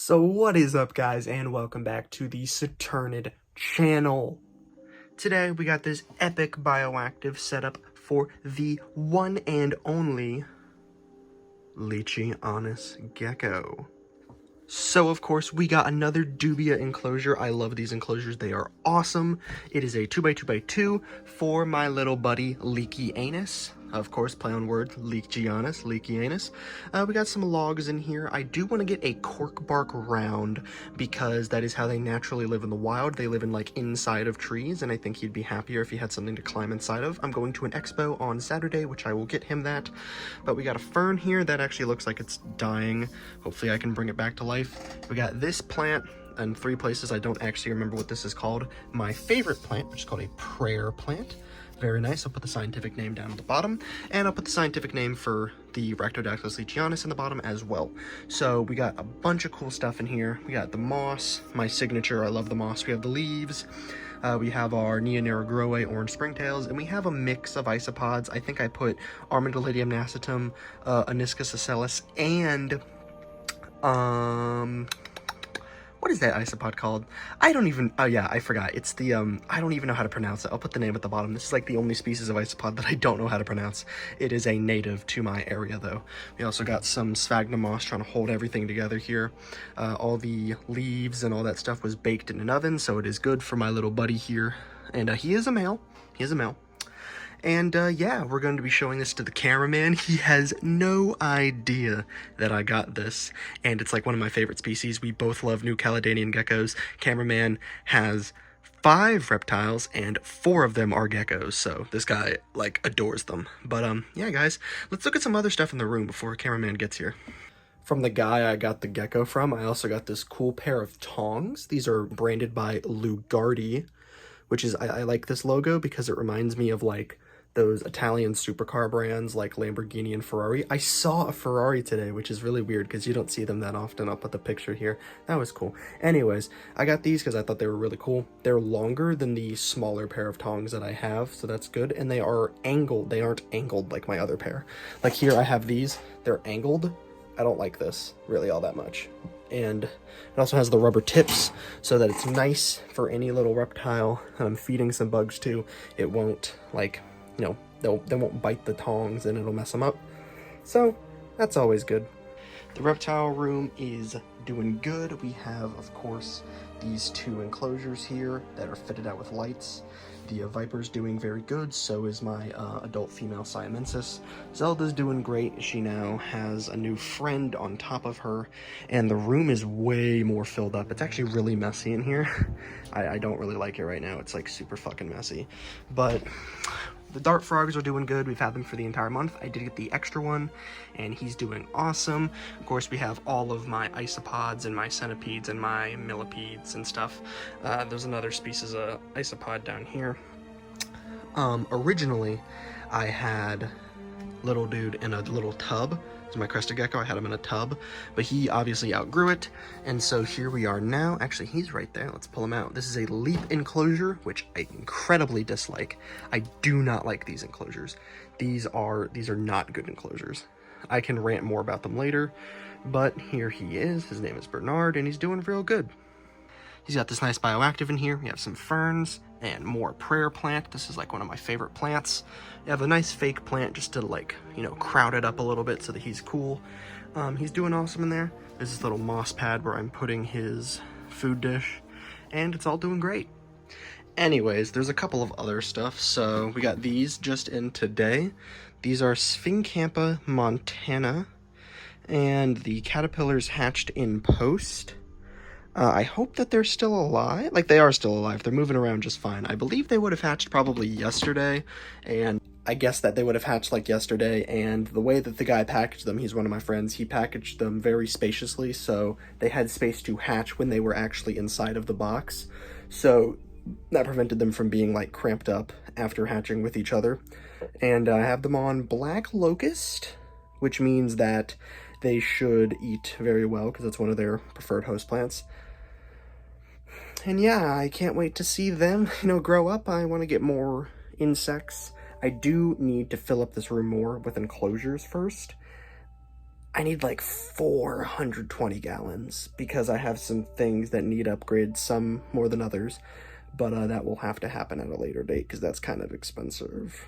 So what is up, guys, and welcome back to the Saturniid channel. Today we got this epic bioactive setup for the one and only Leachianus gecko. So, of course, we got another dubia enclosure. I love these enclosures. They are awesome. It is a 2x2x2 for my little buddy, Leachianus. Of course, play on words, Leachianus. We got some logs in here. I do want to get a cork bark round because that is how they naturally live in the wild. They live in, like, inside of trees, and I think he'd be happier if he had something to climb inside of. I'm going to an expo on Saturday, which I will get him that. But we got a fern here that actually looks like it's dying. Hopefully I can bring it back to life. We got this plant in 3 places. I don't actually remember what this is called. My favorite plant, which is called a prayer plant. Very nice. I'll put the scientific name down at the bottom, and I'll put the scientific name for the Rhactodactylus leachianus in the bottom as well. So we got a bunch of cool stuff in here. We got the moss, my signature. I love the moss. We have the leaves. We have our Neonera Growe orange springtails, and we have a mix of isopods. I think I put Armadillidium nascitum, Aniscus ocellus, and what is that isopod called? Oh yeah, I forgot. It's the, I don't even know how to pronounce it. I'll put the name at the bottom. This is like the only species of isopod that I don't know how to pronounce. It is a native to my area though. We also got some sphagnum moss trying to hold everything together here. All the leaves and all that stuff was baked in an oven, so it is good for my little buddy here. And he is a male. And yeah, we're going to be showing this to the cameraman. He has no idea that I got this, and it's like one of my favorite species. We both love New Caledonian geckos. Cameraman has 5 reptiles, and 4 of them are geckos, so this guy, like, adores them. But, yeah, guys, let's look at some other stuff in the room before cameraman gets here. From the guy I got the gecko from, I also got this cool pair of tongs. These are branded by Lugardi, which is, I like this logo because it reminds me of, like, those Italian supercar brands like Lamborghini and Ferrari. I saw a Ferrari today, which is really weird because you don't see them that often. I'll put the picture here. That was cool. Anyways, I got these because I thought they were really cool. They're longer than the smaller pair of tongs that I have, so that's good. And they are angled. They aren't angled like my other pair. Like here I have these. They're angled. I don't like this really all that much. And it also has the rubber tips so that it's nice for any little reptile. And I'm feeding some bugs too. It won't, like, you know, they won't bite the tongs and it'll mess them up. So that's always good. The reptile room is doing good. We have, of course, these 2 enclosures here that are fitted out with lights. The Viper's doing very good, so is my adult female Siamensis. Zelda's doing great. She now has a new friend on top of her, and the room is way more filled up. It's actually really messy in here. I don't really like it right now. It's like super fucking messy. But the dart frogs are doing good. We've had them for the entire month. I did get the extra one, and he's doing awesome. Of course, we have all of my isopods and my centipedes and my millipedes and stuff. There's another species of isopod down here. Originally, I had little dude in a little tub. So my crested gecko, I had him in a tub, but he obviously outgrew it, and so here we are now. Actually, he's right there. Let's pull him out. This is a leap enclosure, which I incredibly dislike. I do not like these enclosures. These are not good enclosures. I can rant more about them later, but here he is. His name is Bernard, and he's doing real good. He's got this nice bioactive in here. We have some ferns and more prayer plant. This is like one of my favorite plants. You have a nice fake plant just to, like, you know, crowd it up a little bit so that he's cool. He's doing awesome in there. There's this little moss pad where I'm putting his food dish, and it's all doing great. Anyways, there's a couple of other stuff. So we got these just in today. These are Sphinxcampa montana, and the caterpillars hatched in post. I hope that they're still alive. Like, they are still alive. They're moving around just fine. I believe they would have hatched probably yesterday, and I guess that they would have hatched like yesterday, and the way that the guy packaged them, he's one of my friends, he packaged them very spaciously, so they had space to hatch when they were actually inside of the box. So that prevented them from being, like, cramped up after hatching with each other. And I have them on black locust, which means that they should eat very well because that's one of their preferred host plants. And yeah, I can't wait to see them, you know, grow up. I want to get more insects. I do need to fill up this room more with enclosures first. I need like 420 gallons because I have some things that need upgrades, some more than others, but that will have to happen at a later date because that's kind of expensive.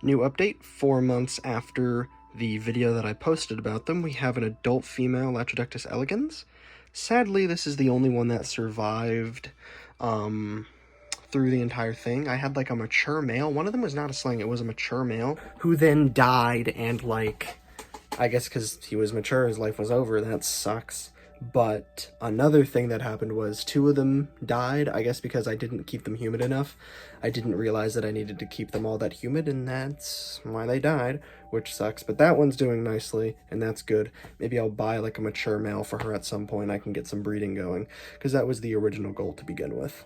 New update, 4 months after the video that I posted about them, we have an adult female Latrodectus elegans. Sadly, this is the only one that survived through the entire thing. I had like a mature male. One of them was not a sling, it was a mature male, who then died, and like, I guess because he was mature, his life was over. That sucks. But another thing that happened was 2 of them died, I guess because I didn't keep them humid enough. I didn't realize that I needed to keep them all that humid, and that's why they died, which sucks. But that one's doing nicely, and that's good. Maybe I'll buy like a mature male for her at some point. I can get some breeding going, because that was the original goal to begin with.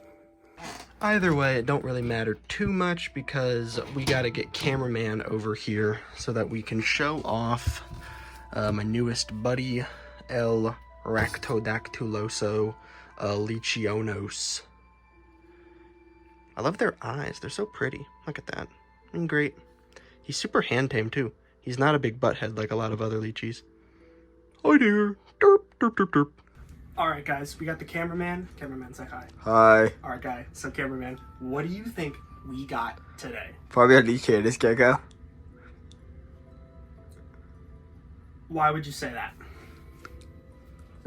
Either way, it don't really matter too much because we gotta get cameraman over here so that we can show off my newest buddy, El Ractodactyloso Leachionos. I love their eyes. They're so pretty. Look at that. And great. He's super hand-tamed, too. He's not a big butthead like a lot of other leechies. Hi there. Derp, derp, derp, derp. Alright, guys. We got the cameraman. Cameraman, say hi. Hi. Alright, guy. So, cameraman, what do you think we got today? Probably a Leachionis gecko. Why would you say that?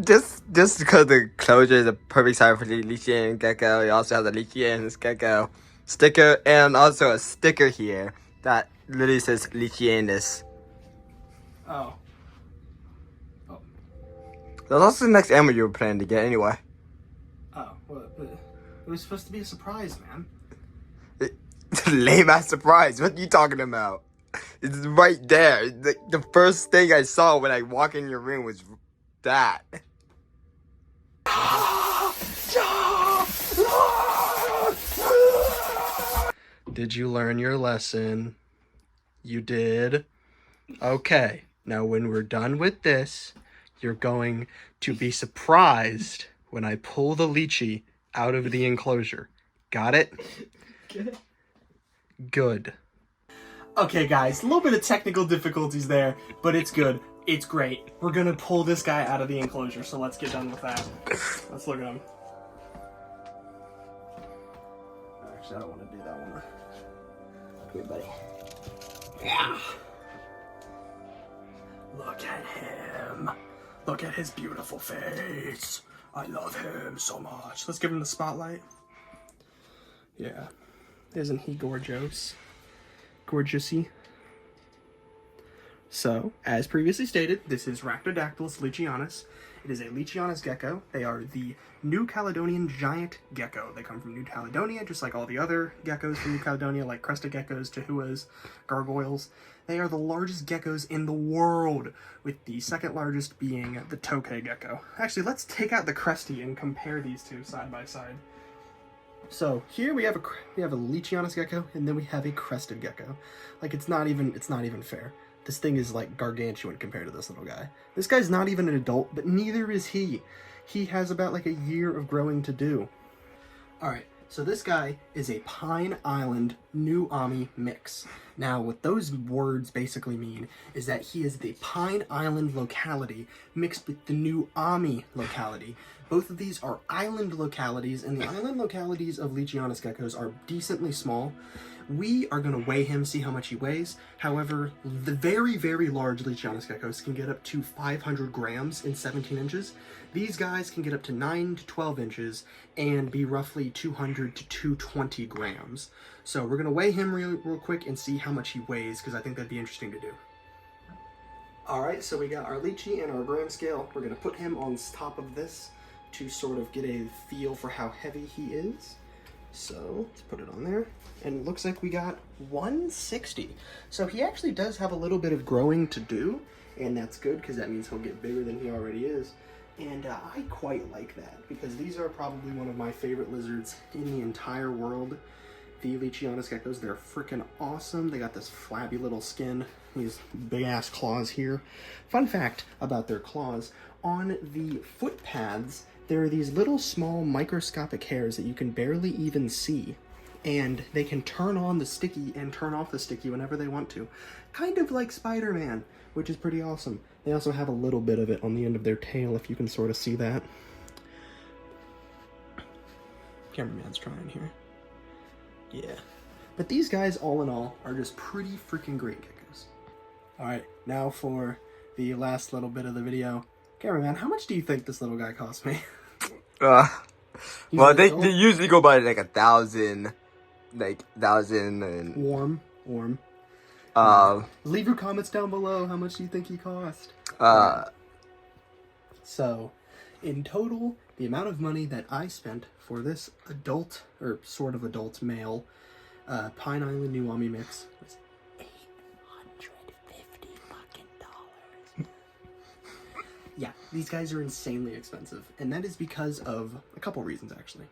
Just because the closure is a perfect size for the Leachionis gecko. It also has a Leachionis gecko sticker and also a sticker here that literally says Leachionis. Oh. That's also the next animal you were planning to get anyway. Oh, well, it was supposed to be a surprise, man. Lame ass surprise. What are you talking about? It's right there. The first thing I saw when I walked in your room was that. Did you learn your lesson? You did? Okay, now when we're done with this, you're going to be surprised when I pull the lychee out of the enclosure. Got it? Good. Okay, guys, a little bit of technical difficulties there, but it's good. It's great. We're gonna pull this guy out of the enclosure, so let's get done with that. Let's look at him. Actually, I don't want to do that one. Come here, buddy. Yeah. Look at him. Look at his beautiful face. I love him so much. Let's give him the spotlight. Yeah. Isn't he gorgeous? Gorgeousy. So, as previously stated, this is Ractodactylus leachionis. It is a leachionis gecko. They are the New Caledonian giant gecko. They come from New Caledonia, just like all the other geckos from New Caledonia, like crested geckos, chahuas, gargoyles. They are the largest geckos in the world, with the second largest being the tokay gecko. Actually, let's take out the cresty and compare these two side by side. So here we have a leachionis gecko, and then we have a crested gecko. Like it's not even fair. This thing is like gargantuan compared to this little guy. This guy's not even an adult, but neither is he. He has about like a year of growing to do. All right. So this guy is a Pine Island New Ami mix. Now, what those words basically mean is that he is the Pine Island locality mixed with the New Ami locality. Both of these are island localities, and the island localities of leachionis geckos are decently small. We are going to weigh him, see how much he weighs. However, the very, very large leachionis geckos can get up to 500 grams in 17 inches. These guys can get up to 9 to 12 inches and be roughly 200 to 220 grams. So we're going to weigh him real quick and see how much he weighs, because I think that'd be interesting to do. Alright, so we got our lychee and our gram scale. We're going to put him on top of this to sort of get a feel for how heavy he is. So let's put it on there, and it looks like we got 160. So he actually does have a little bit of growing to do, and that's good because that means he'll get bigger than he already is. And I quite like that because these are probably one of my favorite lizards in the entire world. The leachionis geckos, they're freaking awesome. They got this flabby little skin, these big ass claws here. Fun fact about their claws, on the foot pads, there are these little small microscopic hairs that you can barely even see, and they can turn on the sticky and turn off the sticky whenever they want to. Kind of like Spider-Man, which is pretty awesome. They also have a little bit of it on the end of their tail, if you can sort of see that. Cameraman's trying here. Yeah. But these guys, all in all, are just pretty freaking great geckos. Alright, now for the last little bit of the video. Cameraman, how much do you think this little guy cost me? Well, they usually go by like 1,000, like 1,000 and... Warm. Leave your comments down below. How much do you think he cost? So, in total, the amount of money that I spent for this adult, or sort of adult male, Pine Island Nuami mix was $850 fucking. Yeah, these guys are insanely expensive, and that is because of a couple reasons, actually.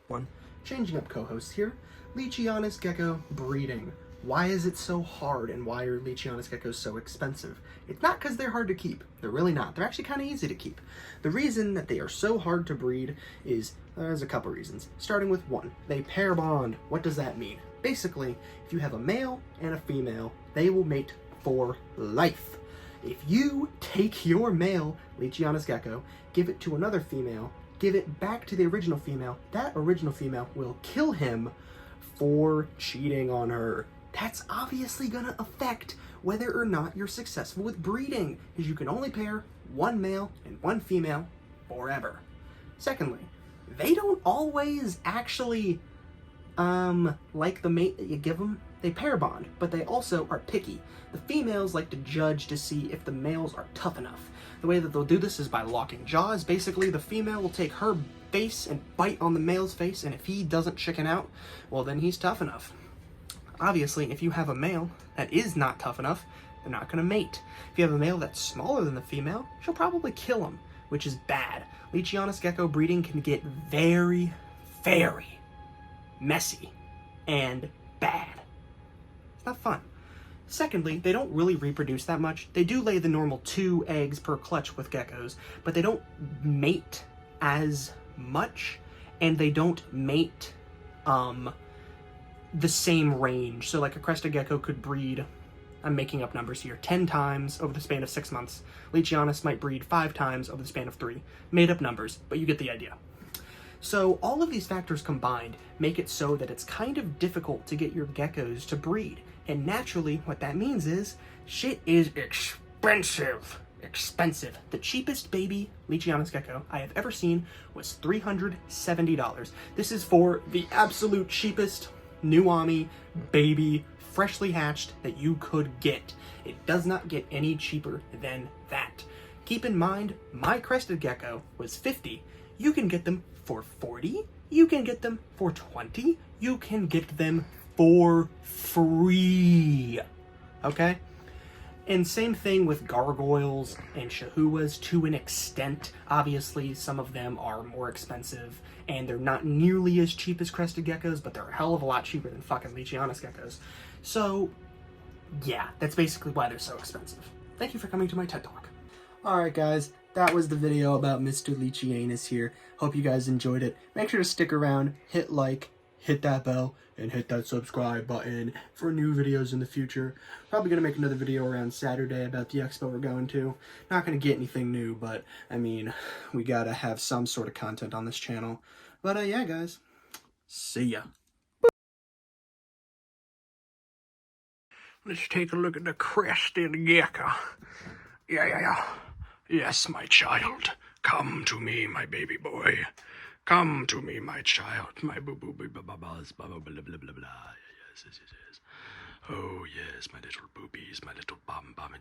One, changing up co-hosts here. Leachianus gecko breeding. Why is it so hard, and why are Leachianus geckos so expensive? It's not because they're hard to keep. They're really not. They're actually kind of easy to keep. The reason that they are so hard to breed is, there's a couple reasons. Starting with one, they pair bond. What does that mean? Basically, if you have a male and a female, they will mate for life. If you take your male Leachianus gecko, give it to another female, give it back to the original female, that original female will kill him for cheating on her. That's obviously gonna affect whether or not you're successful with breeding, because you can only pair one male and one female forever. Secondly, they don't always actually like the mate that you give them. They pair bond, but they also are picky. The females like to judge to see if the males are tough enough. The way that they'll do this is by locking jaws. Basically, the female will take her face and bite on the male's face, and if he doesn't chicken out, well, then he's tough enough. Obviously, if you have a male that is not tough enough, they're not going to mate. If you have a male that's smaller than the female, she'll probably kill him, which is bad. Leachianus gecko breeding can get very, very messy and bad. It's not fun. Secondly, they don't really reproduce that much. They do lay the normal 2 eggs per clutch with geckos, but they don't mate as much, and they don't mate the same range. So like a crested gecko could breed, I'm making up numbers here, 10 times over the span of 6 months. Leachianus might breed 5 times over the span of 3. Made up numbers, but you get the idea. So all of these factors combined make it so that it's kind of difficult to get your geckos to breed. And naturally, what that means is, shit is expensive. Expensive. The cheapest baby Leachianus gecko I have ever seen was $370. This is for the absolute cheapest Nuami baby, freshly hatched, that you could get. It does not get any cheaper than that. Keep in mind, my crested gecko was $50. You can get them for $40. You can get them for $20. You can get them for free. Okay? And same thing with gargoyles and chahuas to an extent. Obviously, some of them are more expensive, and they're not nearly as cheap as crested geckos, but they're a hell of a lot cheaper than fucking Leachianus geckos. So, yeah, that's basically why they're so expensive. Thank you for coming to my TED Talk. Alright guys, that was the video about Mr. Leachianus here. Hope you guys enjoyed it. Make sure to stick around, hit like, hit that bell, and hit that subscribe button for new videos in the future. Probably going to make another video around Saturday about the expo we're going to. Not going to get anything new, but, I mean, we got to have some sort of content on this channel. But, yeah, guys. See ya. Let's take a look at the crested gecko. Yeah. Yes, my child. Come to me, my baby boy. Come to me, my child. My boo-boo-boo-blah-blah-blah. Blah-blah-blah-blah-blah. Yes. Oh, yes, my little boobies, my little bum-bum.